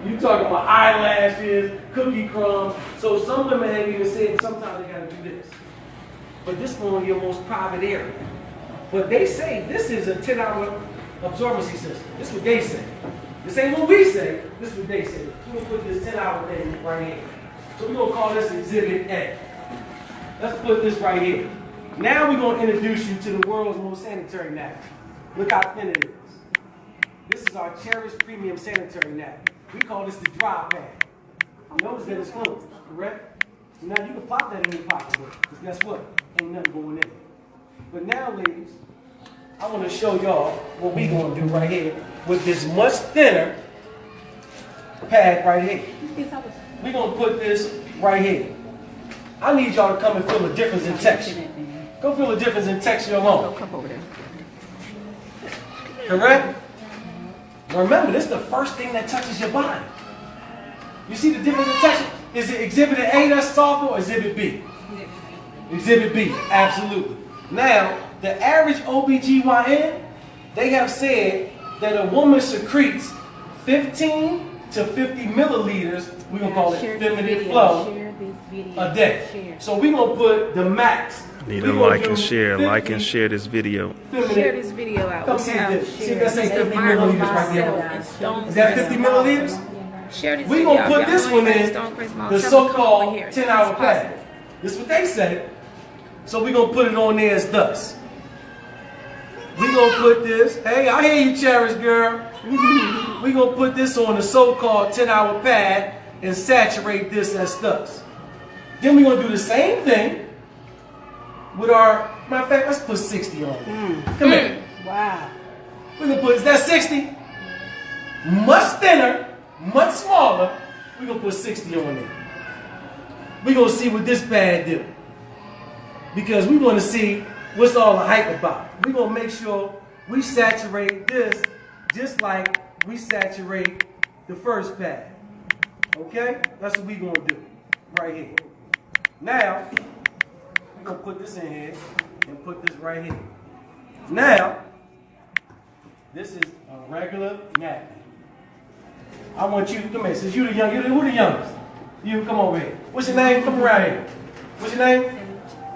You talking about eyelashes, cookie crumbs. So some women have even said sometimes they gotta do this. But this is on your most private area. But they say this is a 10-hour absorbency system. This is what they say. This ain't what we say, this is what they say. We're gonna put this 10-hour thing right here. So we're gonna call this Exhibit A. Let's put this right here. Now we're gonna introduce you to the world's most sanitary napkin. Look how thin it is. This is our Cherish Premium Sanitary Napkin. We call this the dry pad. Notice that it's closed, correct? Now you can pop that in your pocketbook, because guess what? Ain't nothing going in it. But now, ladies, I want to show y'all what we're going to do right here with this much thinner pad right here. We're going to put this right here. I need y'all to come and feel the difference in texture. Go feel the difference in texture alone. Correct? Remember, this is the first thing that touches your body. You see the difference in texture? Is it Exhibit A that's softer or Exhibit B? Exhibit B, absolutely. Now, the average OBGYN, they have said that a woman secretes 15 to 50 milliliters, we're going to call it feminine flow, a day. So we're going to put the max. Need to like and share this video. Share this video out. Come see this. See that say 50 milliliters right there. Is that 50 milliliters? We're going to put this one in the so-called 10-hour pad. This is what they say. So we're going to put it on there as thus. We're going to put this. Hey, I hear you, Cherish girl. We're going to put this on the so-called 10-hour pad and saturate this as thus. Then we're going to do the same thing with our, matter of fact, let's put 60 on it. Come here. Wow. We're going to put, is that 60? Much thinner, much smaller. We're going to put 60 on there. We're going to see what this pad do. Because we want to see what's all the hype about. We're going to make sure we saturate this just like we saturate the first pad. Okay? That's what we're going to do right here. Now, we're going to put this in here and put this right here. Now, this is a regular napkin. I want you to come here. Since you're the young, who the youngest? You come over here. What's your name? Come around here. What's your name?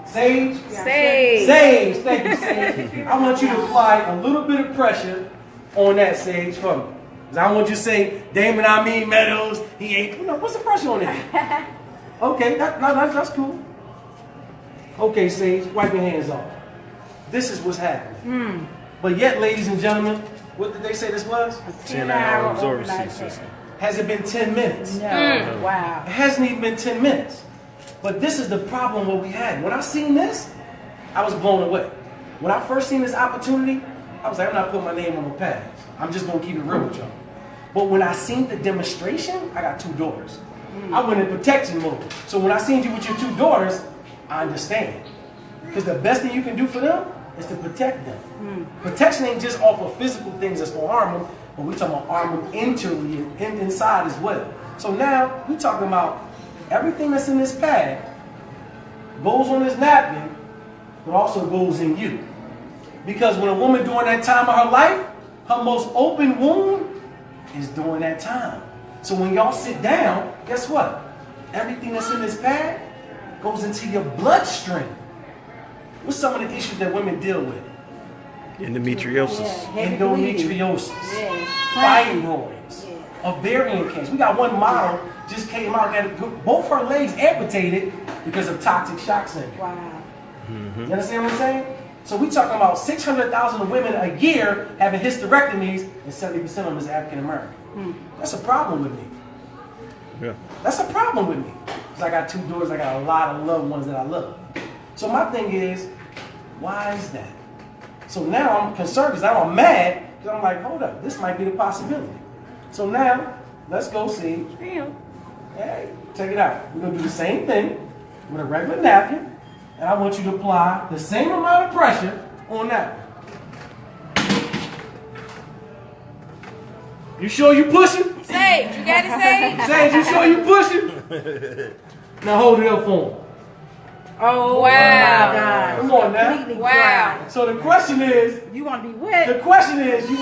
Sage? Sage. Sage. Thank you, Sage. I want you to apply a little bit of pressure on that, Sage, for me. Because I want you to say, Damon, I mean Meadows, he ain't. No, what's the pressure on that? Okay, that's cool. Okay, Sage, wipe your hands off. This is what's happening. But yet, ladies and gentlemen, what did they say this was? A 10-hour absorbency system. Has it been 10 minutes? No. Wow. It hasn't even been 10 minutes. But this is the problem what we had. When I seen this, I was blown away. When I first seen this opportunity, I was like, I'm not putting my name on the pads. I'm just going to keep it real with y'all. But when I seen the demonstration, I got 2 daughters. I went in protection mode. So when I seen you with your 2 daughters, I understand. Because the best thing you can do for them is to protect them. Protection ain't just off of physical things that's going to harm them, but we're talking about harm them internally and inside as well. So now we're talking about everything that's in this pad goes on this napkin, but also goes in you. Because when a woman during that time of her life, her most open wound is during that time. So when y'all sit down, guess what? Everything that's in this pad goes into your bloodstream. What's some of the issues that women deal with? Endometriosis. Endometriosis. Fibroids. Ovarian cancer. We got one model just came out and had both her legs amputated because of toxic shock syndrome. Wow. You understand what I'm saying? So we talking about 600,000 women a year having hysterectomies, and 70% of them is African American. That's a problem with me. Yeah. That's a problem with me. Because I got 2 daughters, I got a lot of loved ones that I love. So my thing is, why is that? So now I'm concerned because now I'm mad because I'm like, hold up, this might be the possibility. So now, let's go see. Hey, check it out. We're going to do the same thing with a regular napkin, and I want you to apply the same amount of pressure on that one. You sure you pushing? Sage, you got it, Sage? Sage, you sure you pushing? Now hold it up for him. Oh, wow. God. Come on now. Wow. So the question is, You want to be wet? you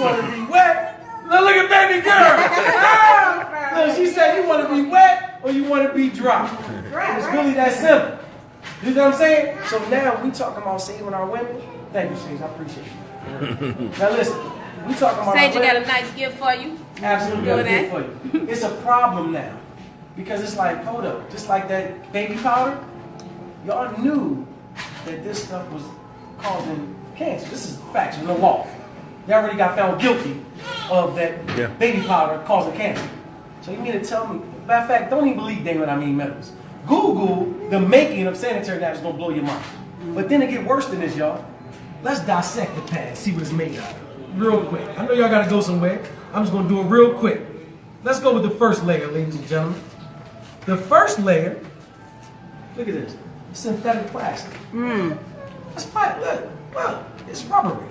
want to be wet? Now look at baby girl. Look, she or you want to be dry. It's really that simple. You know what I'm saying? So now we talking about saving our women. Thank you, Sage. I appreciate you. Now listen, we talking about Sage, our you got women. a nice gift for you. Absolutely Know got a that? gift for you. It's a problem now because it's like, hold up, just like that baby powder. Y'all knew that this stuff was causing cancer. This is facts in the law. They already got found guilty of that baby powder causing cancer. So you mean to tell me, matter of fact, don't even believe they what I mean metals. Google the making of sanitary napkins, gonna blow your mind. But then it get worse than this, y'all. Let's dissect the pad, see what it's made of. Real quick. I know y'all gotta go somewhere. I'm just gonna do it real quick. Let's go with the first layer, ladies and gentlemen. The first layer, look at this, synthetic plastic. That's plastic, look, it's rubbery.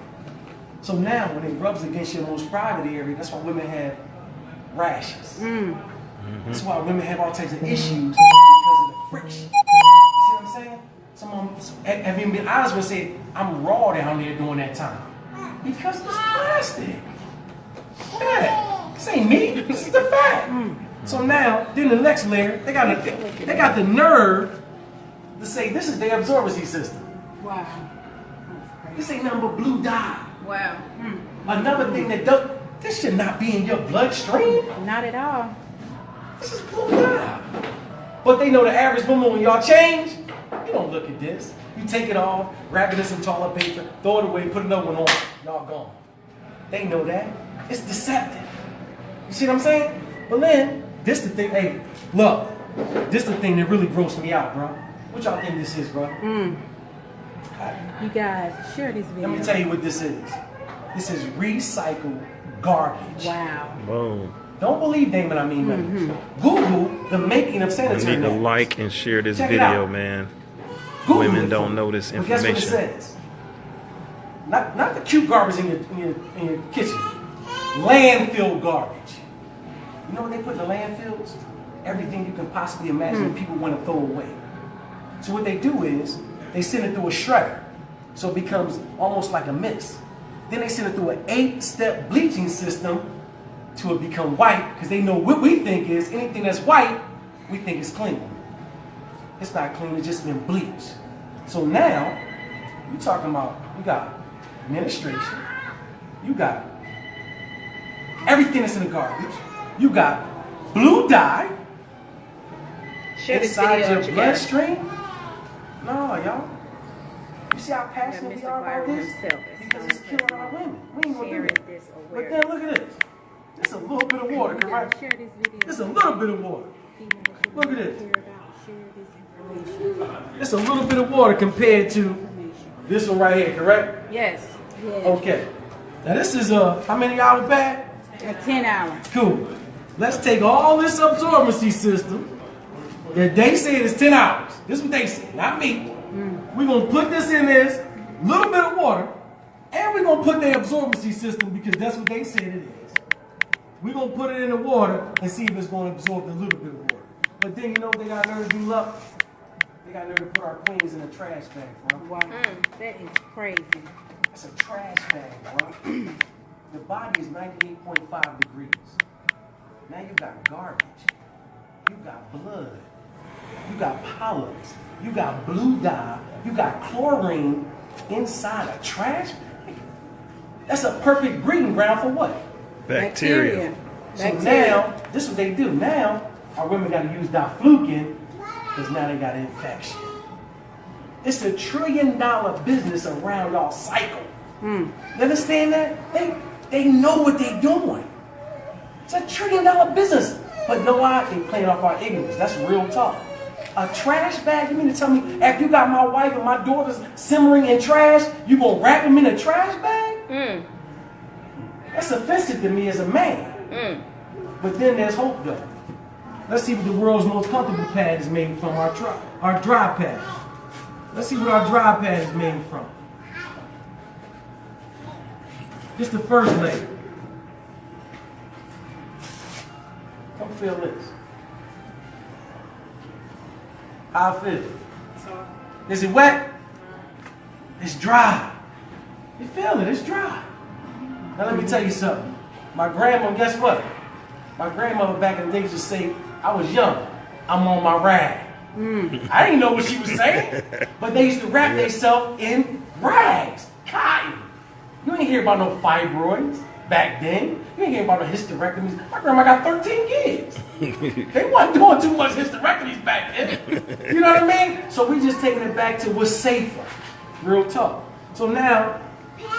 So now when it rubs against your most private area, that's why women have rashes. That's why women have all types of issues because of the friction. You see what I'm saying? Some of them have even been honest with say, I'm raw down there during that time. Because it's plastic. Look at that. This ain't me, this is the fact. So now, then the next layer, they got the nerve to say this is their absorbency system. Wow. This ain't nothing but blue dye. Wow. Another thing that does, this should not be in your bloodstream. Not at all. This is blue dye. But they know the average woman, when y'all change, you don't look at this. You take it off, wrap it in some toilet paper, throw it away, put another one on. Y'all gone. They know that. It's deceptive. You see what I'm saying? But then, this the thing, hey, look, this the thing that really grossed me out, bro. What y'all think this is, bro? You guys, share this video. Let me tell you what this is. This is recycled garbage. Wow. Whoa. Don't believe Damon, I mean nothing. Google the making of You sanitary need to napkins. like and share this Check it video, out. man. Google Women it. don't know this But guess what it information. says? Not the cute garbage in your kitchen. Landfill garbage. You know what they put in the landfills? Everything you can possibly imagine people want to throw away. So what they do is they send it through a shredder, so it becomes almost like a mist. Then they send it through an 8-step bleaching system to it become white, because they know what we think is anything that's white, we think is clean. It's not clean, it's just been bleached. So now, you talking about, you got administration, you got everything that's in the garbage, you got blue dye Share this inside video your with your guys. bloodstream. No, y'all. You see how passionate we are about this? Because it's killing our women. We ain't gonna do that. But then look at this. This is a little bit of water, correct? Share this video. This is a little bit of water. Look at this. It's a little bit of water compared to this one right here, correct? Yes. Okay. Now this is a, how many hour bag? A 10 hour. Cool. Let's take all this absorbency system that they said is 10 hours. This is what they said, not me. We're going to put this in this little bit of water, and we're going to put the absorbency system because that's what they said it is. We're going to put it in the water and see if it's going to absorb a little bit of water. But then you know what they got nerve to do, look? They got nerve to put our queens in a trash bag, bro. Wow. That is crazy. It's a trash bag, bro. The body is 98.5 degrees. Now you got garbage. You got blood. You got polyps. You got blue dye. You got chlorine inside a trash bag. That's a perfect breeding ground for what? Bacteria. So now, this is what they do. Now, our women got to use diflucan because now they got an infection. It's $1 trillion business around y'all cycle. You understand that? They know what they're doing. It's $1 trillion business. But know why? They playing off our ignorance. That's real talk. A trash bag? You mean to tell me after you got my wife and my daughters simmering in trash, you gonna wrap them in a trash bag? That's offensive to me as a man. But then there's hope though. Let's see what the world's most comfortable pad is made from, our dry pad. Let's see what our dry pad is made from. Just the first layer. Come feel this. How I feel? Is it wet? It's dry. You feel it, it's dry. Now let me tell you something. My grandma, guess what? My grandmother back in the days would say, I was young. I'm on my rag. I didn't know what she was saying, but they used to wrap themselves in rags, cotton. You ain't hear about no fibroids back then. You ain't hear about no hysterectomies. My grandma got 13 kids. They wasn't doing too much hysterectomies back then. You know what I mean? So we just taking it back to what's safer. Real talk. So now,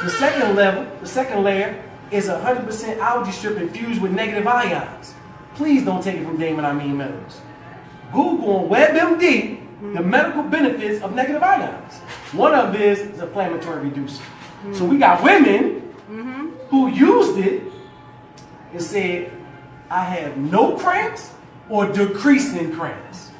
the second layer is 100% algae strip infused with negative ions. Please don't take it from Damon, I mean Meadows. Google on WebMD the medical benefits of negative ions. One of them is inflammatory reducer. So we got women who used it and said, I have no cramps or decreasing cramps.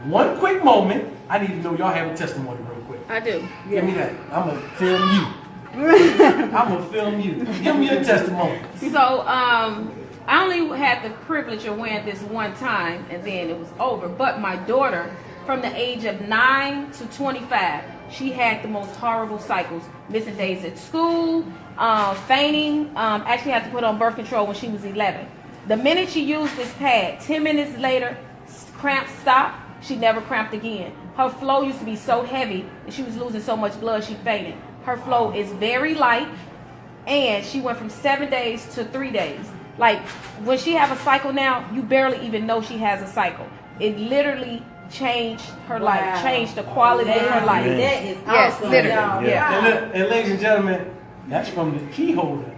One quick moment, I need to know y'all have a testimony real quick. I do. Give me that. I'm going to film you. I'm going to film you. Give me your testimony. So, I only had the privilege of wearing this one time and then it was over. But my daughter, from the age of 9 to 25, she had the most horrible cycles. Missing days at school, fainting, actually had to put on birth control when she was 11. The minute she used this pad, 10 minutes later, cramps stopped. She never cramped again. Her flow used to be so heavy and she was losing so much blood she fainted. Her flow is very light and she went from 7 days to 3 days. Like when she have a cycle now, you barely even know she has a cycle. It literally changed her life, changed the quality of her life. That is Yes, awesome. literally. Y'all. Yeah. And ladies and gentlemen, that's from the key holder.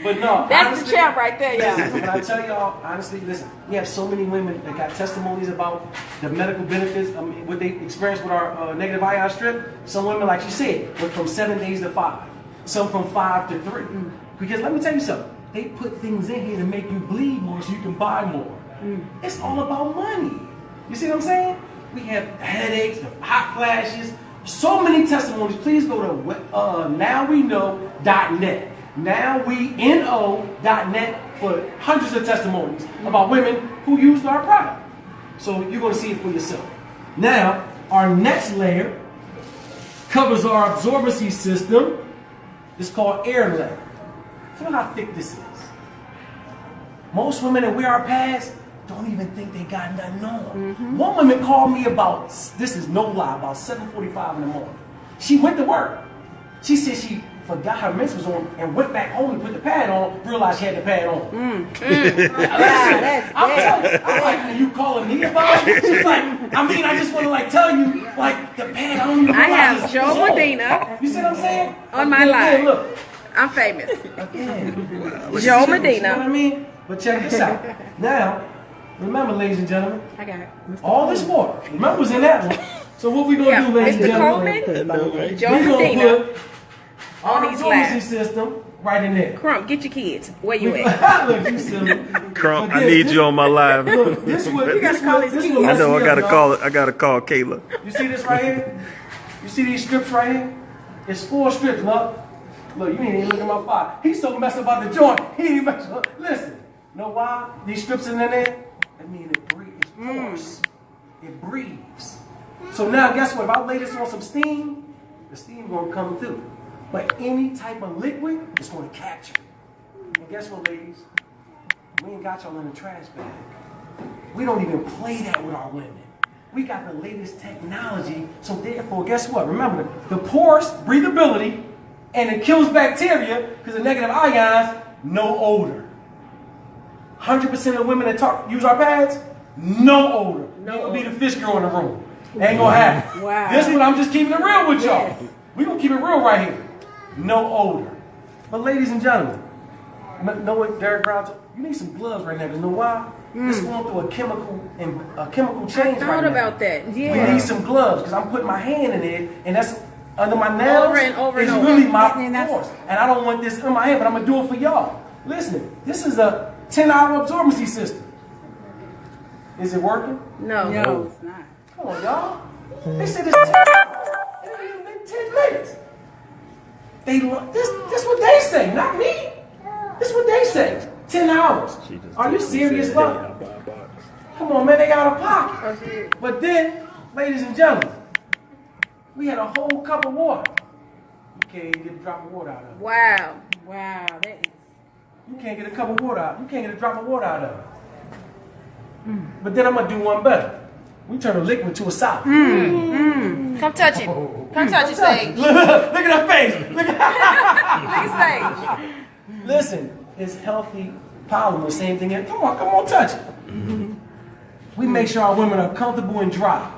But no, That's honestly, the champ right there, y'all. listen, when I tell y'all, honestly, listen, we have so many women that got testimonies about the medical benefits, what they experienced with our negative ion strip. Some women, like you said, went from 7 days to 5. Some from 5 to 3. Because let me tell you something, they put things in here to make you bleed more so you can buy more. It's all about money. You see what I'm saying? We have headaches, the hot flashes, so many testimonies. Please go to nowweknow.net. Nowweknow.net for hundreds of testimonies about women who used our product. So you're going to see it for yourself. Now, our next layer covers our absorbency system. It's called air layer. Feel how thick this is. Most women that wear our pads don't even think they got nothing on. One woman called me about, this is no lie, about 7:45 in the morning. She went to work. She said she forgot her menstrual was on and went back home and put the pad on, realized she had the pad on. Listen, I'm telling you, I'm like, are you calling me about it? She's like, I mean, I just want to like tell you, like the pad, I don't even I realize have it's Joe on. Medina You see what I'm saying? on my Again, line. Look, I'm famous. again. Joe You know Medina. what I mean? But check this out. Now, remember, ladies and gentlemen, I got it. all this water. Remember, was in that one. So what we gonna do, ladies and Mr. gentlemen? Coleman, Joe We gonna Medina put our on these absorbency labs. system right in there. Crump, get your kids. Where you at? Look, you silly. Crump, But I then need this- you on my live. Look, this would. You gotta call his kids. I know I gotta call it. I gotta call Kayla. You see this right here? You see these strips right here? It's 4 strips, look. Look, you ain't even looking at my file. He's so messed about the joint. He ain't even messed up. Listen, know why these strips in there? I mean, it breathes. It's porous. It breathes. So now, guess what? If I lay this on some steam, the steam gonna come through. But any type of liquid, it's gonna capture it. And guess what, ladies? We ain't got y'all in the trash bag. We don't even play that with our women. We got the latest technology, so therefore, guess what? Remember, the porous breathability, and it kills bacteria because the negative ions, no odor. 100% of women that use our pads, no odor. No odor. Be the fish girl in the room. Ain't gonna happen. Wow. This one, I'm just keeping it real with y'all. Yes. We gonna keep it real right here. No odor. But ladies and gentlemen, know what Derek Brown told you? Need some gloves right now, because know why? It's going through a chemical change right now. Thought about that. Yeah. We need some gloves, because I'm putting my hand in it, and that's under my nails. Over and over it's and over. really my And that's- force. And I don't want this in my hand, but I'm going to do it for y'all. Listen, this is a 10-hour absorbency system. Is it working? No. No, it's not. Come on, y'all. They said it's 10 hours. It ain't even been 10 minutes. This what they say, not me. This is what they say. 10 hours. Are you serious, love? Come on, man, they got a pocket. But then, ladies and gentlemen, we had a whole cup of water. You can't even get a drop of water out of it. Wow. Wow, that is. You can't get a cup of water out. You can't get a drop of water out of it. But then I'm gonna do one better. We turn a liquid to a solid. Come touch it. Come touch it, Sage. Look at her face. Look at Sage. Listen, it's healthy polymer. Same thing. Come on, touch it. We make sure our women are comfortable and dry.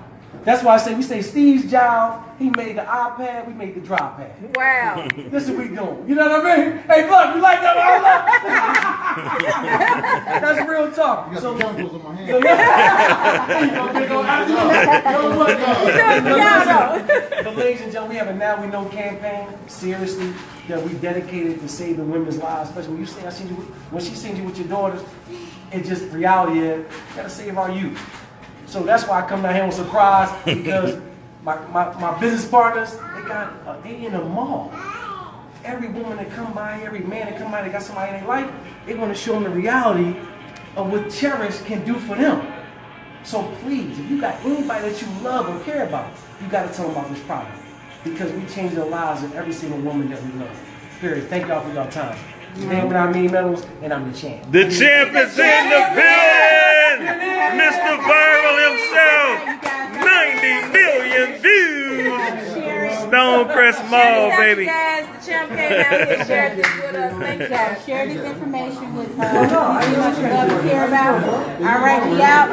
That's why I say we say Steve's job. He made the iPad. We made the dry pad. Wow. This is what we doing. You know what I mean? Hey, look, you like that? That's real talk. You got So, some chemicals in my hand. But ladies and gentlemen, we have a Now We Know campaign, seriously, that we dedicated to saving women's lives. Especially when you say, when she seen you with your daughters, it's just reality is, you gotta save our youth. So that's why I come down here on surprise, because my business partners, they in the mall. Every woman that come by, every man that come by, that got somebody in their life, they're gonna show them the reality of what Cherish can do for them. So please, if you got anybody that you love or care about, you gotta tell them about this product. Because we change the lives of every single woman that we love. Period. Thank y'all for your time. Today when I mean medals, and I'm the champ. The champ is in the building! Mr. Viral himself! 90 million views! Stone Crest Mall, baby. Guys, the champ came out here and shared this with us. Thank you. Share this information with her. You know what you love and care about. All right, we out.